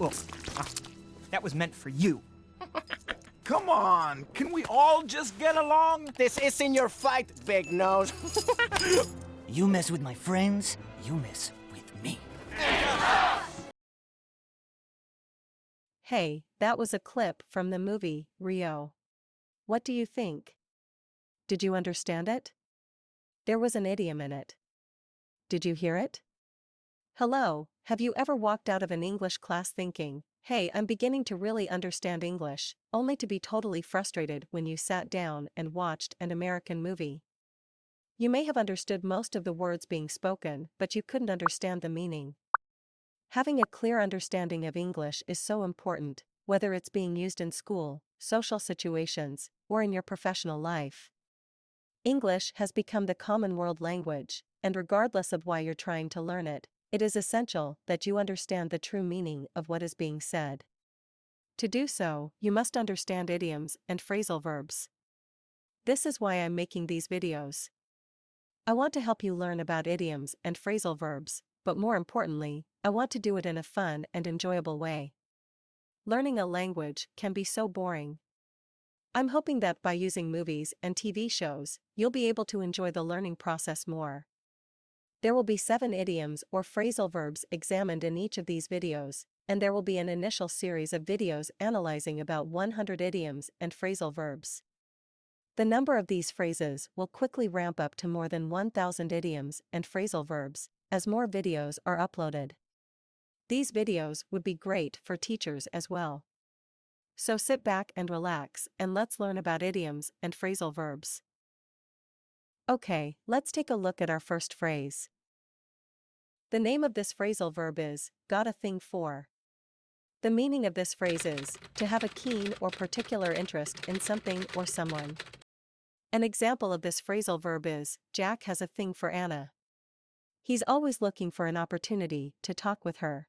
Oh, ah, that was meant for you. Come on, can we all just get along? This isn't your fight, big nose. You mess with my friends, you mess with me. Hey, that was a clip from the movie, Rio. What do you think? Did you understand it? There was an idiom in it. Did you hear it? Hello, have you ever walked out of an English class thinking, hey, I'm beginning to really understand English, only to be totally frustrated when you sat down and watched an American movie? You may have understood most of the words being spoken, but you couldn't understand the meaning. Having a clear understanding of English is so important, whether it's being used in school, social situations, or in your professional life. English has become the common world language, and regardless of why you're trying to learn it, it is essential that you understand the true meaning of what is being said. To do so, you must understand idioms and phrasal verbs. This is why I'm making these videos. I want to help you learn about idioms and phrasal verbs, but more importantly, I want to do it in a fun and enjoyable way. Learning a language can be so boring. I'm hoping that by using movies and TV shows, you'll be able to enjoy the learning process more. There will be 7 idioms or phrasal verbs examined in each of these videos, and there will be an initial series of videos analyzing about 100 idioms and phrasal verbs. The number of these phrases will quickly ramp up to more than 1,000 idioms and phrasal verbs, as more videos are uploaded. These videos would be great for teachers as well. So sit back and relax, and let's learn about idioms and phrasal verbs. Okay, let's take a look at our first phrase. The name of this phrasal verb is, got a thing for. The meaning of this phrase is, to have a keen or particular interest in something or someone. An example of this phrasal verb is, Jack has a thing for Anna. He's always looking for an opportunity to talk with her.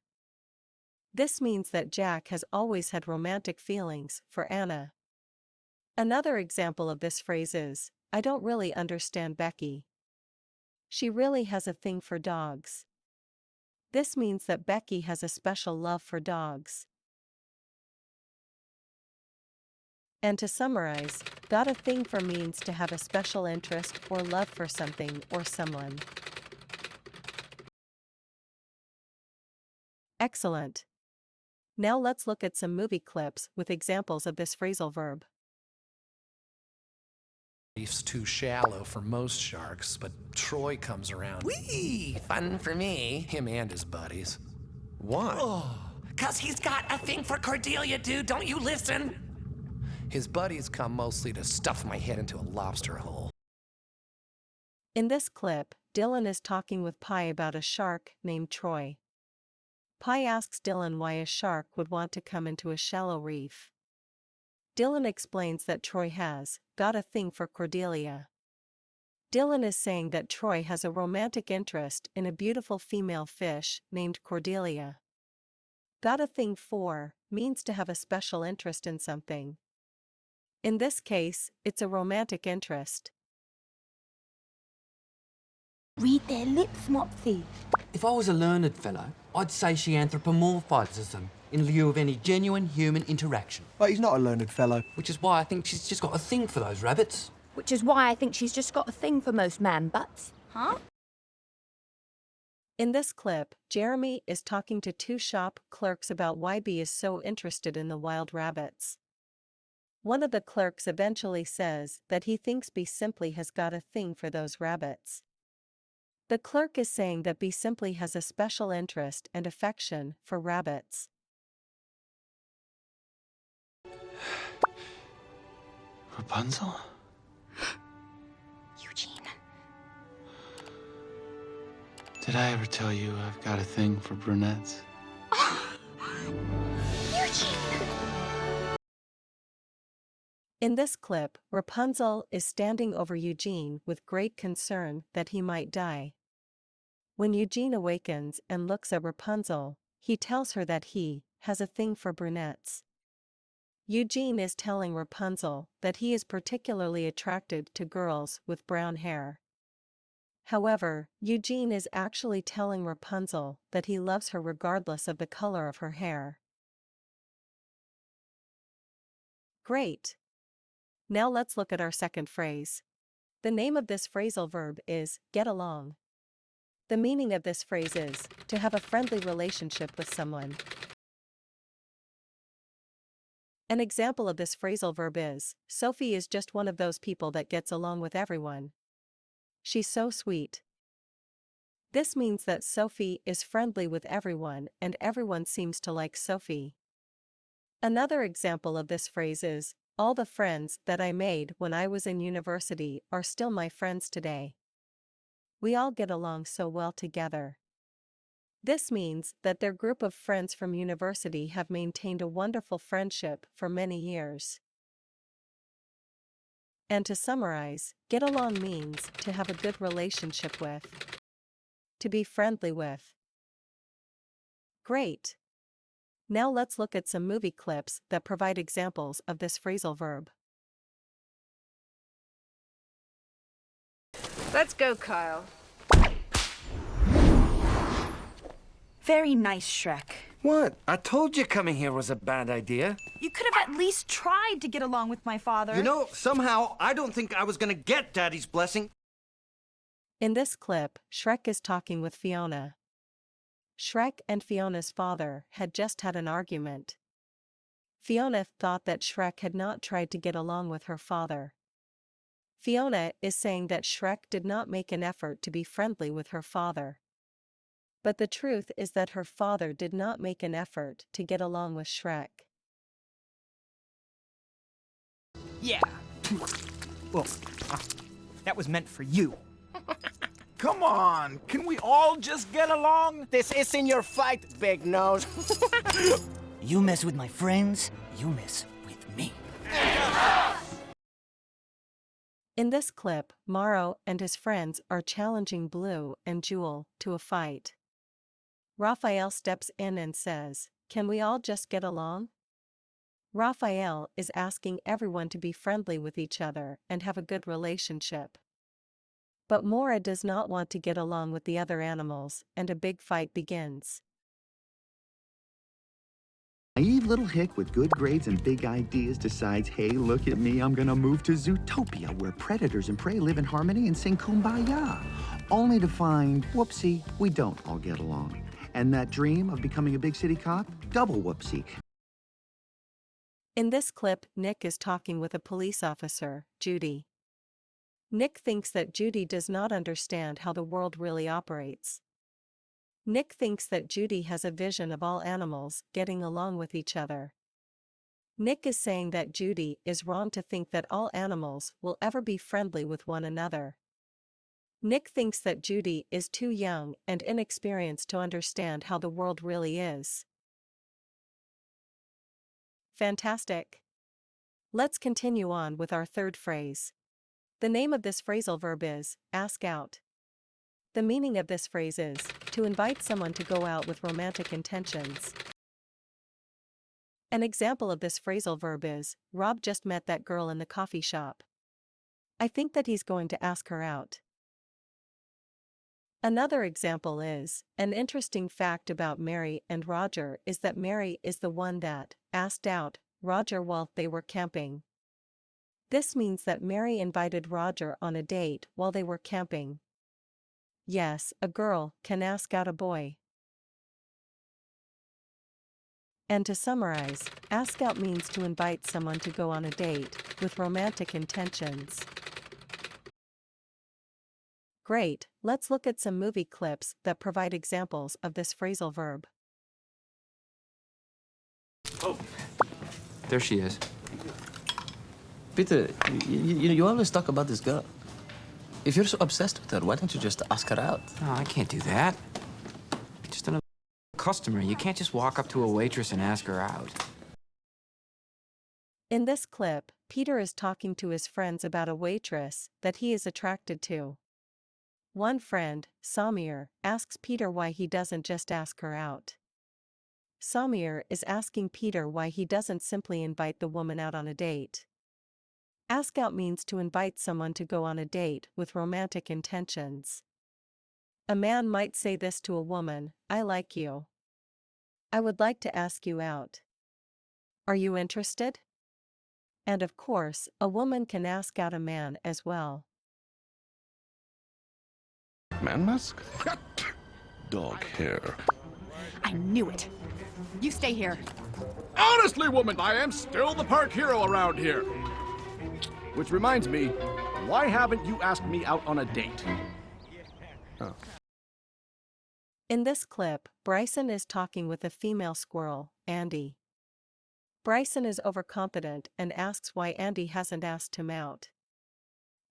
This means that Jack has always had romantic feelings for Anna. Another example of this phrase is, I don't really understand Becky. She really has a thing for dogs. This means that Becky has a special love for dogs. And to summarize, got a thing for means to have a special interest or love for something or someone. Excellent. Now let's look at some movie clips with examples of this phrasal verb. Reef's too shallow for most sharks, but Troy comes around. Whee! Fun for me. Him and his buddies. Why? Oh, 'cause he's got a thing for Cordelia, dude. Don't you listen? His buddies come mostly to stuff my head into a lobster hole. In this clip, Dylan is talking with Pi about a shark named Troy. Pi asks Dylan why a shark would want to come into a shallow reef. Dylan explains that Troy has got a thing for Cordelia. Dylan is saying that Troy has a romantic interest in a beautiful female fish named Cordelia. Got a thing for means to have a special interest in something. In this case, it's a romantic interest. Read their lips, Mopsy. If I was a learned fellow, I'd say she anthropomorphises them in lieu of any genuine human interaction. But he's not a learned fellow. Which is why I think she's just got a thing for those rabbits. Which is why I think she's just got a thing for most man butts. Huh? In this clip, Jeremy is talking to 2 shop clerks about why B is so interested in the wild rabbits. One of the clerks eventually says that he thinks B simply has got a thing for those rabbits. The clerk is saying that B simply has a special interest and affection for rabbits. Rapunzel? Eugene. Did I ever tell you I've got a thing for brunettes? Eugene! In this clip, Rapunzel is standing over Eugene with great concern that he might die. When Eugene awakens and looks at Rapunzel, he tells her that he has a thing for brunettes. Eugene is telling Rapunzel that he is particularly attracted to girls with brown hair. However, Eugene is actually telling Rapunzel that he loves her regardless of the color of her hair. Great. Now let's look at our second phrase. The name of this phrasal verb is get along. The meaning of this phrase is to have a friendly relationship with someone. An example of this phrasal verb is, Sophie is just one of those people that gets along with everyone. She's so sweet. This means that Sophie is friendly with everyone and everyone seems to like Sophie. Another example of this phrase is, all the friends that I made when I was in university are still my friends today. We all get along so well together. This means that their group of friends from university have maintained a wonderful friendship for many years. And to summarize, get along means to have a good relationship with. To be friendly with. Great. Now let's look at some movie clips that provide examples of this phrasal verb. Let's go, Kyle. Very nice, Shrek. What? I told you coming here was a bad idea. You could have at least tried to get along with my father. You know, somehow, I don't think I was gonna get Daddy's blessing. In this clip, Shrek is talking with Fiona. Shrek and Fiona's father had just had an argument. Fiona thought that Shrek had not tried to get along with her father. Fiona is saying that Shrek did not make an effort to be friendly with her father. But the truth is that her father did not make an effort to get along with Shrek. Yeah. Well, that was meant for you. Come on, can we all just get along? This isn't your fight, big nose. You mess with my friends, you mess with me. In this clip, Morrow and his friends are challenging Blue and Jewel to a fight. Raphael steps in and says, "Can we all just get along?" Raphael is asking everyone to be friendly with each other and have a good relationship. But Mora does not want to get along with the other animals, and a big fight begins. Naive little hick with good grades and big ideas decides, hey, look at me, I'm gonna move to Zootopia, where predators and prey live in harmony and sing kumbaya. Only to find, whoopsie, we don't all get along. And that dream of becoming a big city cop, double whoopsie. In this clip, Nick is talking with a police officer, Judy. Nick thinks that Judy does not understand how the world really operates. Nick thinks that Judy has a vision of all animals getting along with each other. Nick is saying that Judy is wrong to think that all animals will ever be friendly with one another. Nick thinks that Judy is too young and inexperienced to understand how the world really is. Fantastic. Let's continue on with our third phrase. The name of this phrasal verb is ask out. The meaning of this phrase is to invite someone to go out with romantic intentions. An example of this phrasal verb is, Rob just met that girl in the coffee shop. I think that he's going to ask her out. Another example is, an interesting fact about Mary and Roger is that Mary is the one that asked out Roger while they were camping. This means that Mary invited Roger on a date while they were camping. Yes, a girl can ask out a boy. And to summarize, ask out means to invite someone to go on a date with romantic intentions. Great, let's look at some movie clips that provide examples of this phrasal verb. Oh, there she is. Peter, you always talk about this girl. If you're so obsessed with her, why don't you just ask her out? No, I can't do that. Just another customer. You can't just walk up to a waitress and ask her out. In this clip, Peter is talking to his friends about a waitress that he is attracted to. One friend, Samir, asks Peter why he doesn't just ask her out. Samir is asking Peter why he doesn't simply invite the woman out on a date. Ask out means to invite someone to go on a date with romantic intentions. A man might say this to a woman, I like you. I would like to ask you out. Are you interested? And of course, a woman can ask out a man as well. Man mask? Dog hair. I knew it. You stay here. Honestly, woman, I am still the park hero around here. Which reminds me, why haven't you asked me out on a date? Oh. In this clip, Bryson is talking with a female squirrel, Andy. Bryson is overconfident and asks why Andy hasn't asked him out.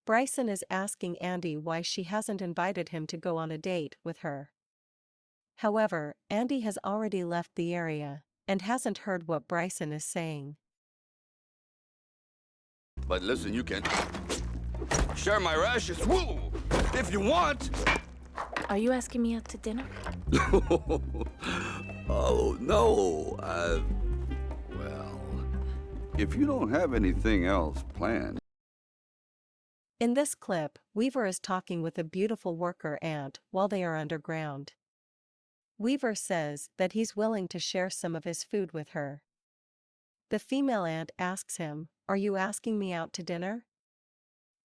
Bryson is asking Andy why she hasn't invited him to go on a date with her. However, Andy has already left the area and hasn't heard what Bryson is saying. But listen, you can share my rashes, woo, if you want. Are you asking me out to dinner? Oh, no. Well, if you don't have anything else planned. In this clip, Weaver is talking with a beautiful worker ant while they are underground. Weaver says that he's willing to share some of his food with her. The female ant asks him, "Are you asking me out to dinner?"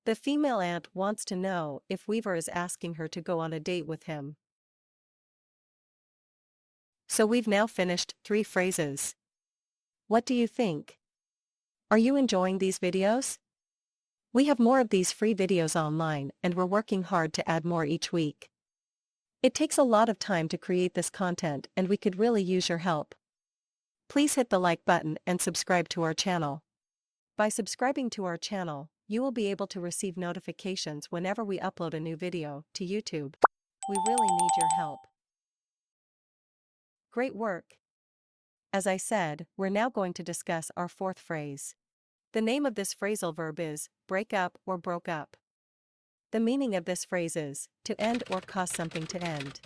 The female ant wants to know if Weaver is asking her to go on a date with him. So we've now finished 3 phrases. What do you think? Are you enjoying these videos? We have more of these free videos online and we're working hard to add more each week. It takes a lot of time to create this content and we could really use your help. Please hit the like button and subscribe to our channel. By subscribing to our channel, you will be able to receive notifications whenever we upload a new video to YouTube. We really need your help. Great work! As I said, we're now going to discuss our 4th phrase. The name of this phrasal verb is break up or broke up. The meaning of this phrase is to end or cause something to end.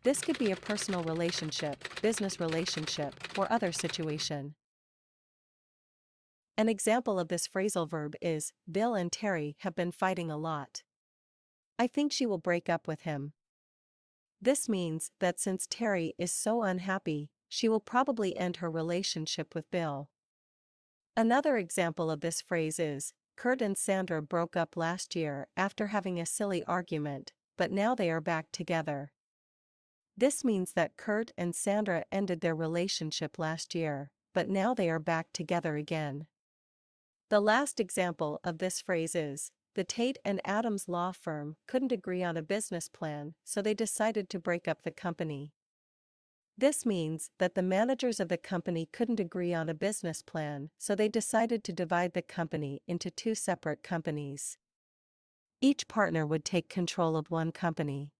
This could be a personal relationship, business relationship, or other situation. An example of this phrasal verb is, Bill and Terry have been fighting a lot. I think she will break up with him. This means that since Terry is so unhappy, she will probably end her relationship with Bill. Another example of this phrase is, Kurt and Sandra broke up last year after having a silly argument, but now they are back together. This means that Kurt and Sandra ended their relationship last year, but now they are back together again. The last example of this phrase is, the Tate and Adams law firm couldn't agree on a business plan, so they decided to break up the company. This means that the managers of the company couldn't agree on a business plan, so they decided to divide the company into 2 separate companies. Each partner would take control of one company.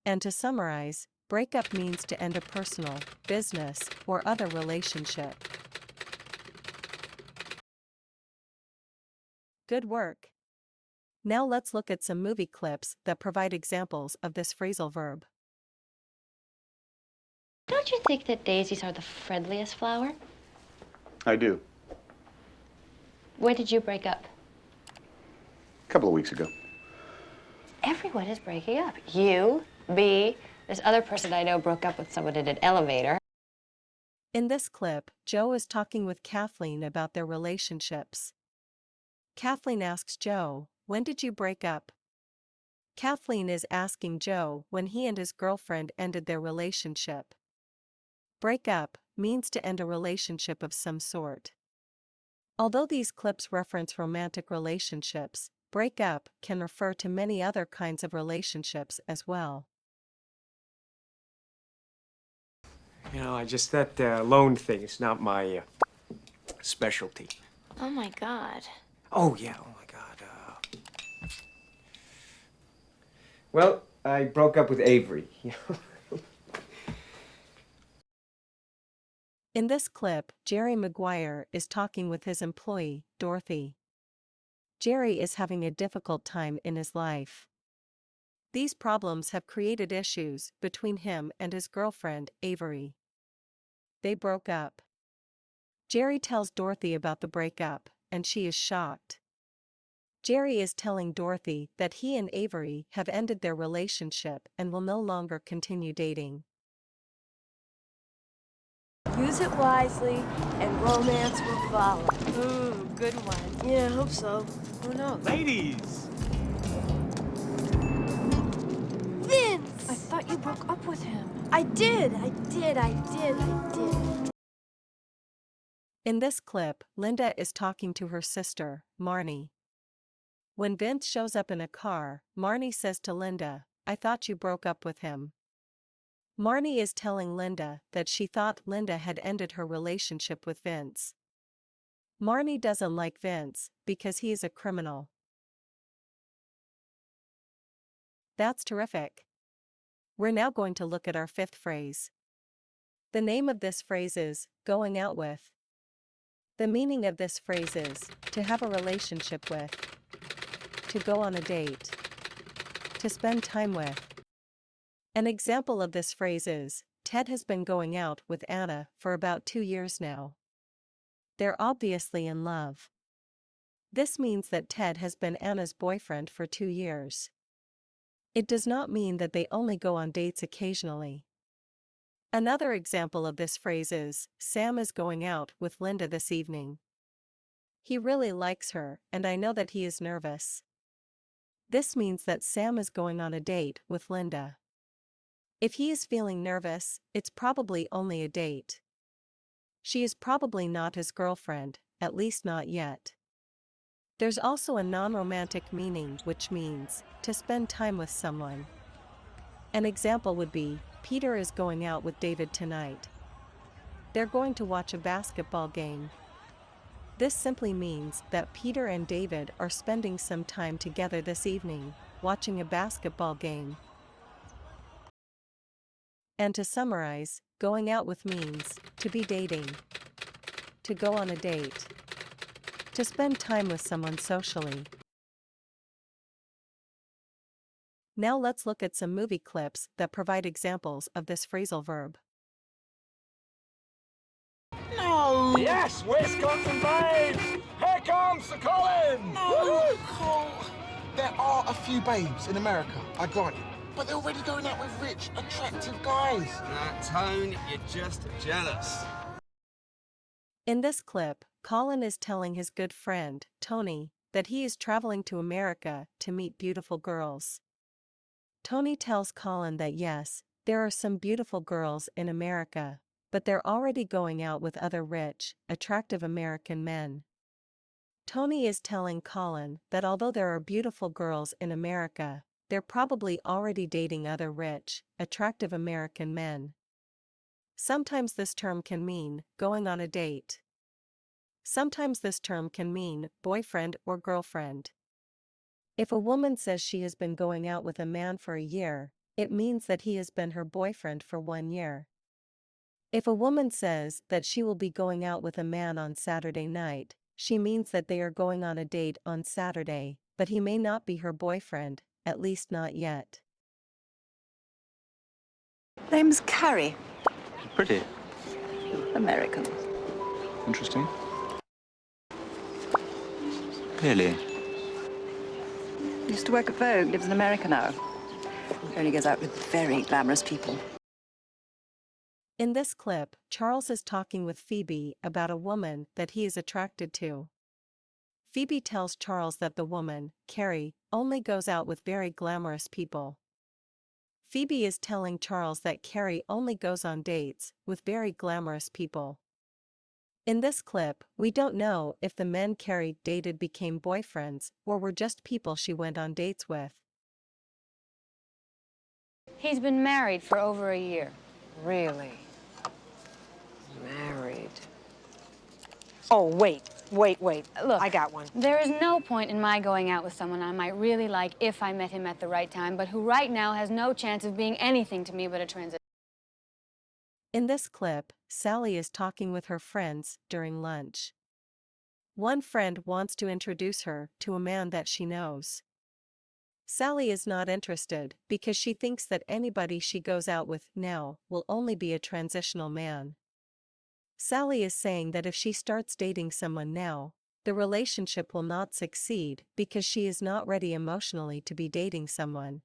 And to summarize, breakup means to end a personal, business, or other relationship. Good work! Now let's look at some movie clips that provide examples of this phrasal verb. Don't you think that daisies are the friendliest flower? I do. When did you break up? A couple of weeks ago. Everyone is breaking up. You, me, this other person I know broke up with someone in an elevator. In this clip, Joe is talking with Kathleen about their relationships. Kathleen asks Joe, "When did you break up?" Kathleen is asking Joe when he and his girlfriend ended their relationship. Break up means to end a relationship of some sort. Although these clips reference romantic relationships, break up can refer to many other kinds of relationships as well. You know, that loan thing is not my specialty. Oh my God. Oh, yeah, oh my God. Well, I broke up with Avery. In this clip, Jerry Maguire is talking with his employee, Dorothy. Jerry is having a difficult time in his life. These problems have created issues between him and his girlfriend, Avery. They broke up. Jerry tells Dorothy about the breakup, and she is shocked. Jerry is telling Dorothy that he and Avery have ended their relationship and will no longer continue dating. Use it wisely, and romance will follow. Ooh, good one. Yeah, I hope so. Who knows? Ladies! Vince! I thought you broke up with him. I did. In this clip, Linda is talking to her sister, Marnie. When Vince shows up in a car, Marnie says to Linda, "I thought you broke up with him." Marnie is telling Linda that she thought Linda had ended her relationship with Vince. Marnie doesn't like Vince because he is a criminal. That's terrific. We're now going to look at our fifth phrase. The name of this phrase is going out with. The meaning of this phrase is to have a relationship with, to go on a date, to spend time with. An example of this phrase is, Ted has been going out with Anna for about 2 years now. They're obviously in love. This means that Ted has been Anna's boyfriend for 2 years. It does not mean that they only go on dates occasionally. Another example of this phrase is, Sam is going out with Linda this evening. He really likes her, and I know that he is nervous. This means that Sam is going on a date with Linda. If he is feeling nervous, it's probably only a date. She is probably not his girlfriend, at least not yet. There's also a non-romantic meaning, which means to spend time with someone. An example would be, Peter is going out with David tonight. They're going to watch a basketball game. This simply means that Peter and David are spending some time together this evening, watching a basketball game. And to summarize, going out with means to be dating, to go on a date, to spend time with someone socially. Now let's look at some movie clips that provide examples of this phrasal verb. No! Yes, Wisconsin babes! Here comes the Colin! No, Cole. There are a few babes in America, I grant you. But they're already going out with rich, attractive guys. Tone, you're just jealous. In this clip, Colin is telling his good friend, Tony, that he is traveling to America to meet beautiful girls. Tony tells Colin that yes, there are some beautiful girls in America, but they're already going out with other rich, attractive American men. Tony is telling Colin that although there are beautiful girls in America, they're probably already dating other rich, attractive American men. Sometimes this term can mean going on a date. Sometimes this term can mean boyfriend or girlfriend. If a woman says she has been going out with a man for a year, it means that he has been her boyfriend for 1 year. If a woman says that she will be going out with a man on Saturday night, she means that they are going on a date on Saturday, but he may not be her boyfriend, at least not yet. Name's Carrie. Pretty. American. Interesting. Really? Used to work at Vogue, lives in America now. Only goes out with very glamorous people. In this clip, Charles is talking with Phoebe about a woman that he is attracted to. Phoebe tells Charles that the woman, Carrie, only goes out with very glamorous people. Phoebe is telling Charles that Carrie only goes on dates with very glamorous people. In this clip, we don't know if the men Carrie dated became boyfriends or were just people she went on dates with. He's been married for over a year. Really? Married. Oh, wait. Look, I got one. There is no point in my going out with someone I might really like if I met him at the right time, but who right now has no chance of being anything to me but a transition. In this clip, Sally is talking with her friends during lunch. One friend wants to introduce her to a man that she knows. Sally is not interested because she thinks that anybody she goes out with now will only be a transitional man. Sally is saying that if she starts dating someone now, the relationship will not succeed because she is not ready emotionally to be dating someone.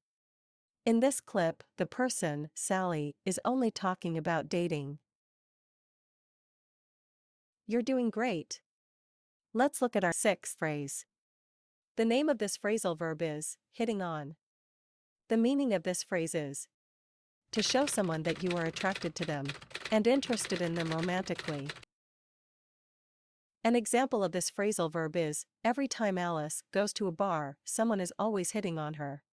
In this clip, the person, Sally, is only talking about dating. You're doing great. Let's look at our sixth phrase. The name of this phrasal verb is hitting on. The meaning of this phrase is to show someone that you are attracted to them and interested in them romantically. An example of this phrasal verb is, every time Alice goes to a bar, someone is always hitting on her.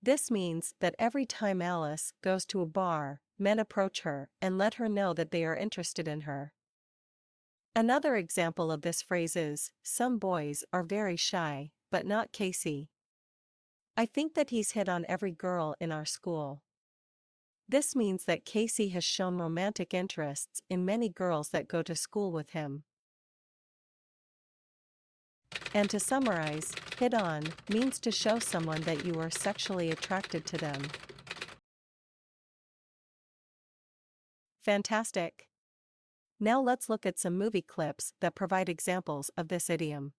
This means that every time Alice goes to a bar, men approach her and let her know that they are interested in her. Another example of this phrase is, some boys are very shy, but not Casey. I think that he's hit on every girl in our school. This means that Casey has shown romantic interests in many girls that go to school with him. And to summarize, hit on means to show someone that you are sexually attracted to them. Fantastic! Now let's look at some movie clips that provide examples of this idiom.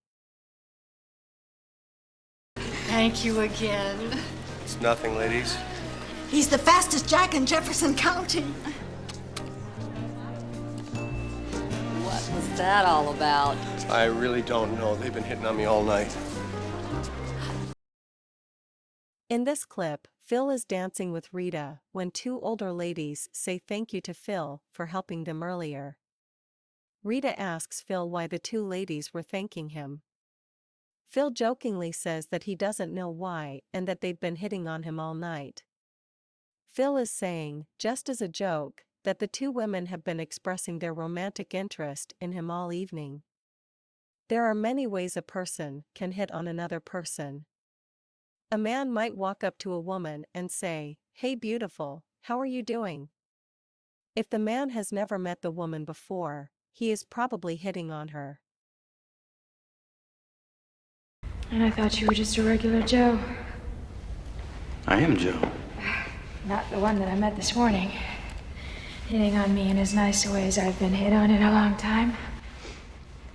Thank you again. It's nothing, ladies. He's the fastest jack in Jefferson County. What was that all about? I really don't know. They've been hitting on me all night. In this clip, Phil is dancing with Rita when two older ladies say thank you to Phil for helping them earlier. Rita asks Phil why the two ladies were thanking him. Phil jokingly says that he doesn't know why and that they've been hitting on him all night. Phil is saying, just as a joke, that the two women have been expressing their romantic interest in him all evening. There are many ways a person can hit on another person. A man might walk up to a woman and say, "Hey beautiful, how are you doing?" If the man has never met the woman before, he is probably hitting on her. And I thought you were just a regular Joe. I am Joe. Not the one that I met this morning. Hitting on me in as nice a way as I've been hit on in a long time.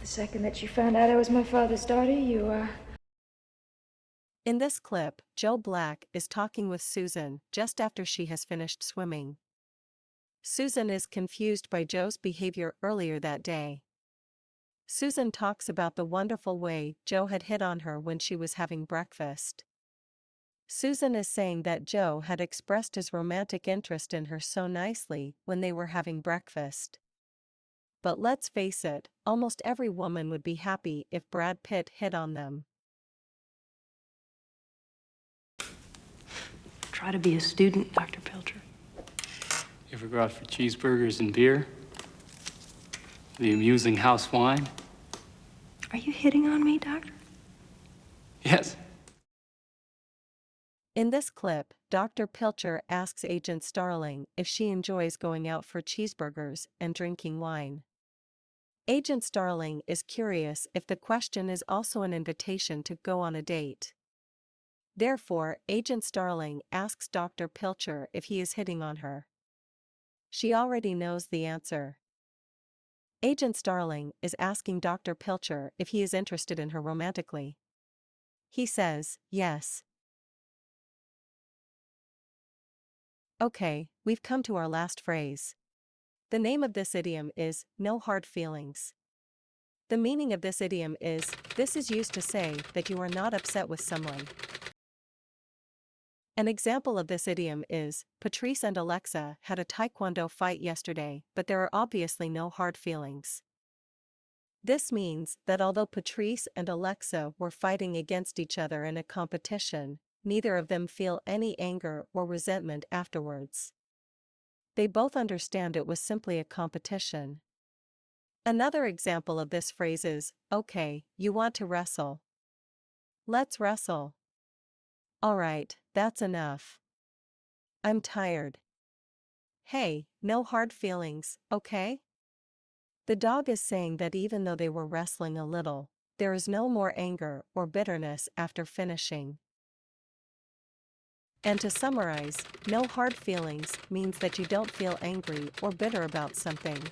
The second that you found out I was my father's daughter, you, In this clip, Joe Black is talking with Susan just after she has finished swimming. Susan is confused by Joe's behavior earlier that day. Susan talks about the wonderful way Joe had hit on her when she was having breakfast. Susan is saying that Joe had expressed his romantic interest in her so nicely when they were having breakfast. But let's face it, almost every woman would be happy if Brad Pitt hit on them. Try to be a student, Dr. Pilcher. You ever go out for cheeseburgers and beer? The amusing house wine? Are you hitting on me, Doctor? Yes. In this clip, Dr. Pilcher asks Agent Starling if she enjoys going out for cheeseburgers and drinking wine. Agent Starling is curious if the question is also an invitation to go on a date. Therefore, Agent Starling asks Dr. Pilcher if he is hitting on her. She already knows the answer. Agent Starling is asking Dr. Pilcher if he is interested in her romantically. He says, yes. Okay, we've come to our last phrase. The name of this idiom is, no hard feelings. The meaning of this idiom is, this is used to say that you are not upset with someone. An example of this idiom is, Patrice and Alexa had a taekwondo fight yesterday, but there are obviously no hard feelings. This means that although Patrice and Alexa were fighting against each other in a competition, neither of them feel any anger or resentment afterwards. They both understand it was simply a competition. Another example of this phrase is, okay, you want to wrestle. Let's wrestle. All right, that's enough. I'm tired. Hey, no hard feelings, okay? The dog is saying that even though they were wrestling a little, there is no more anger or bitterness after finishing. And to summarize, no hard feelings means that you don't feel angry or bitter about something.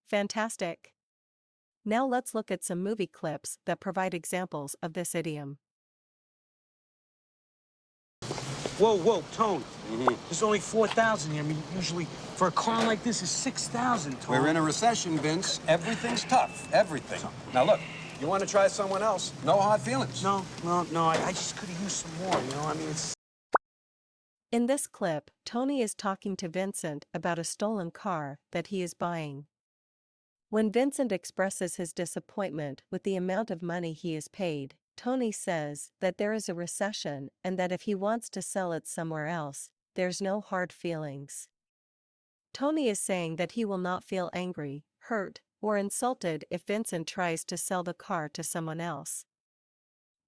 Fantastic! Now let's look at some movie clips that provide examples of this idiom. Whoa, Tone. There's only 4,000 here. I mean, usually for a car like this is 6,000, Tone. We're in a recession, Vince. Everything's tough. Everything. Now, look, you want to try someone else? No hard feelings. No. I just could have used some more, you know? I mean, it's... In this clip, Tony is talking to Vincent about a stolen car that he is buying. When Vincent expresses his disappointment with the amount of money he is paid, Tony says that there is a recession and that if he wants to sell it somewhere else, there's no hard feelings. Tony is saying that he will not feel angry, hurt, or insulted if Vincent tries to sell the car to someone else.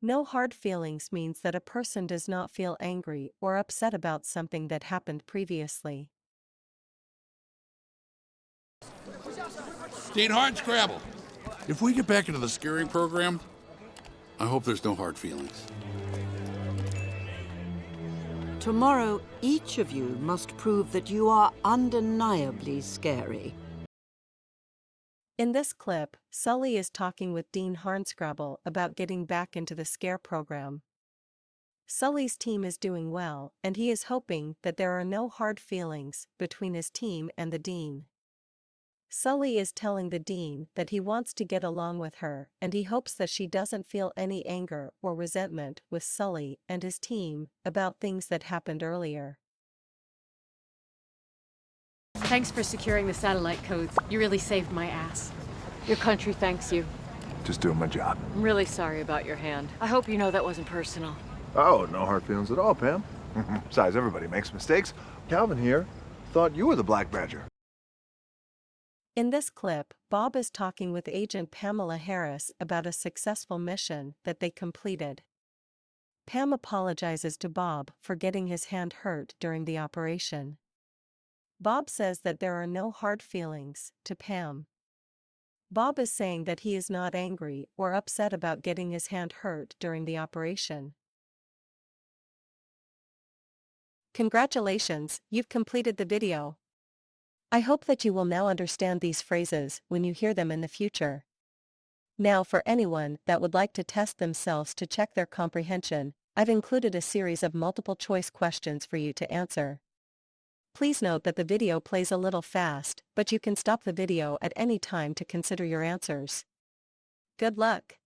No hard feelings means that a person does not feel angry or upset about something that happened previously. Dean Hardscrabble, if we get back into the scaring program, I hope there's no hard feelings. Tomorrow, each of you must prove that you are undeniably scary. In this clip, Sully is talking with Dean Hardscrabble about getting back into the scare program. Sully's team is doing well, and he is hoping that there are no hard feelings between his team and the Dean. Sully is telling the Dean that he wants to get along with her, and he hopes that she doesn't feel any anger or resentment with Sully and his team about things that happened earlier. Thanks for securing the satellite codes. You really saved my ass. Your country thanks you. Just doing my job. I'm really sorry about your hand. I hope you know that wasn't personal. Oh, no hard feelings at all, Pam. Besides, everybody makes mistakes. Calvin here thought you were the Black Badger. In this clip, Bob is talking with Agent Pamela Harris about a successful mission that they completed. Pam apologizes to Bob for getting his hand hurt during the operation. Bob says that there are no hard feelings to Pam. Bob is saying that he is not angry or upset about getting his hand hurt during the operation. Congratulations, you've completed the video. I hope that you will now understand these phrases when you hear them in the future. Now, for anyone that would like to test themselves to check their comprehension, I've included a series of multiple-choice questions for you to answer. Please note that the video plays a little fast, but you can stop the video at any time to consider your answers. Good luck!